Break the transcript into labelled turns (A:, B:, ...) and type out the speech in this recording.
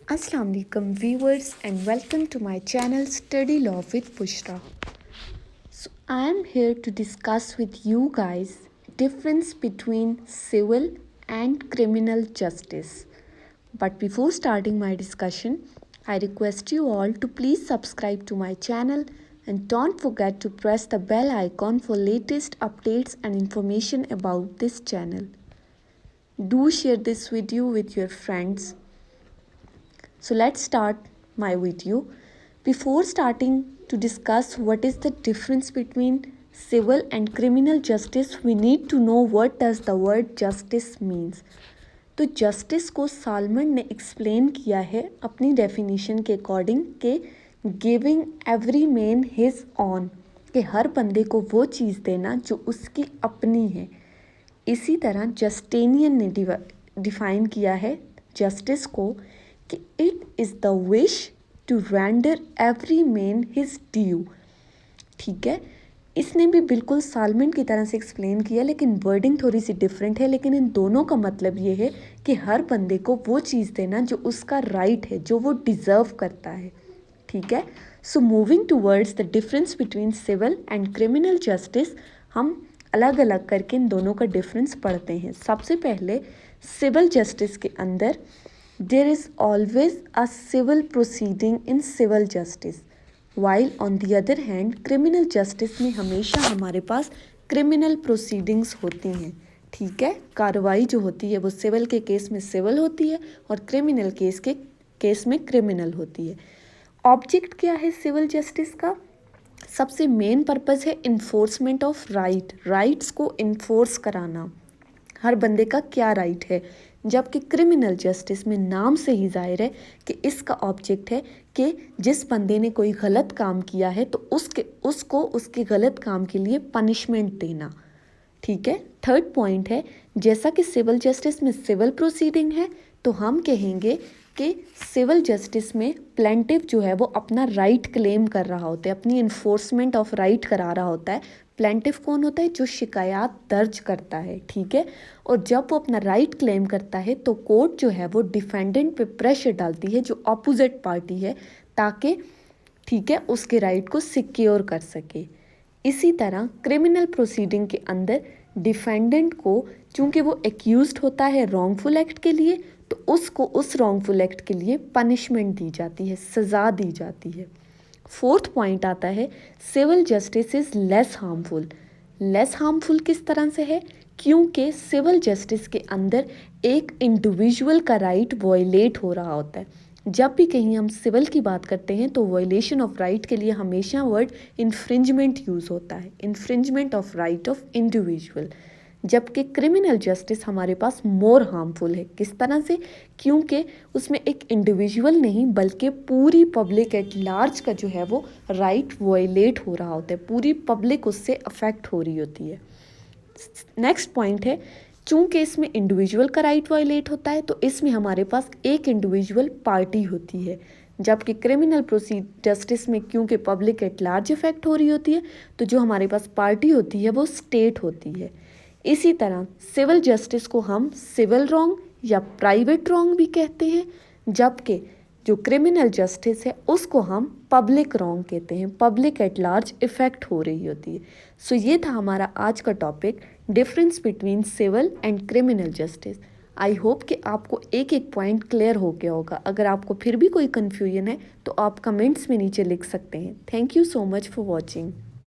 A: Assalamu alaikum viewers and welcome to my channel Study Law with Bushra. So I am here to discuss with you guys difference between civil and criminal justice. But before starting my discussion, I request you all to please subscribe to my channel and don't forget to press the bell icon for latest updates and information about this channel. Do share this video with your friends. So let's start my video. Before starting to discuss what is the difference between civil and criminal justice, we need to know what does the word justice means. तो justice को salmon ने explain किया है अपनी definition के according के giving every man his on, कि हर बंदे को वो चीज़ देना जो उसकी अपनी है. इसी तरह जस्टेनियन ने डिफाइन किया है जस्टिस को कि it is the wish to render every man his due. ठीक है, इसने भी बिल्कुल सालमन की तरह से एक्सप्लेन किया, लेकिन वर्डिंग थोड़ी सी डिफरेंट है. लेकिन इन दोनों का मतलब ये है कि हर बंदे को वो चीज़ देना जो उसका राइट है, जो वो डिज़र्व करता है. ठीक है, so moving towards the difference between civil and criminal justice, हम अलग अलग करके इन दोनों का डिफरेंस पढ़ते हैं. सबसे पहले सिविल जस्टिस के अंदर there is always a civil proceeding in civil justice, while on the other hand criminal justice में हमेशा हमारे पास criminal proceedings होती हैं. ठीक है, कार्रवाई जो होती है वो सिविल के केस में सिविल होती है और क्रिमिनल केस में क्रिमिनल होती है. ऑब्जेक्ट क्या है सिविल जस्टिस का? सबसे मेन पर्पस है इन्फोर्समेंट ऑफ राइट्स को इन्फोर्स कराना. हर बंदे का क्या राइट है, जबकि क्रिमिनल जस्टिस में नाम से ही जाहिर है कि इसका ऑब्जेक्ट है कि जिस बंदे ने कोई गलत काम किया है तो उसको उसके गलत काम के लिए पनिशमेंट देना. ठीक है, थर्ड पॉइंट है, जैसा कि सिविल जस्टिस में सिविल प्रोसीडिंग है तो हम कहेंगे कि सिविल जस्टिस में प्लेंटिफ जो है वो अपना राइट क्लेम कर रहा होता है, अपनी इन्फोर्समेंट ऑफ राइट करा रहा होता है. प्लेंटिफ कौन होता है? जो शिकायत दर्ज करता है. ठीक है, और जब वो अपना राइट क्लेम करता है तो कोर्ट जो है वो डिफेंडेंट पे प्रेशर डालती है जो अपोजिट पार्टी है, ताकि ठीक है उसके राइट को सिक्योर कर सके. इसी तरह क्रिमिनल प्रोसीडिंग के अंदर डिफेंडेंट को चूंकि वो एक्यूज्ड होता है रॉन्गफुल एक्ट के लिए, तो उसको उस रॉन्गफुल एक्ट के लिए पनिशमेंट दी जाती है, सज़ा दी जाती है. फोर्थ पॉइंट आता है civil justice is less harmful. Less harmful किस तरह से है? क्योंकि सिविल जस्टिस के अंदर एक इंडिविजुअल का राइट वॉयलेट हो रहा होता है. जब भी कहीं हम सिविल की बात करते हैं तो वॉयलेशन ऑफ राइट के लिए हमेशा वर्ड इन्फ्रिंजमेंट यूज़ होता है, infringement of right of individual. जबकि क्रिमिनल जस्टिस हमारे पास मोर हार्मफुल है. किस तरह से? क्योंकि उसमें एक इंडिविजुअल नहीं बल्कि पूरी पब्लिक एट लार्ज का जो है वो राइट वॉयलेट हो रहा होता है, पूरी पब्लिक उससे अफेक्ट हो रही होती है. नेक्स्ट पॉइंट है, चूंकि इसमें इंडिविजुअल का राइट वॉयलेट होता है तो इसमें हमारे पास एक इंडिविजुअल पार्टी होती है, जबकि क्रिमिनल जस्टिस में क्योंकि पब्लिक एट लार्ज इफेक्ट हो रही होती है तो जो हमारे पास पार्टी होती है वो स्टेट होती है. इसी तरह सिविल जस्टिस को हम सिविल रॉन्ग या प्राइवेट रॉन्ग भी कहते हैं, जबकि जो क्रिमिनल जस्टिस है उसको हम पब्लिक रॉन्ग कहते हैं, पब्लिक एट लार्ज इफेक्ट हो रही होती है. सो ये था हमारा आज का topic, difference between civil and criminal justice. I hope कि आपको एक एक पॉइंट क्लियर हो गया होगा. अगर आपको फिर भी कोई कन्फ्यूजन है तो आप कमेंट्स में नीचे लिख सकते हैं. Thank you so much for watching.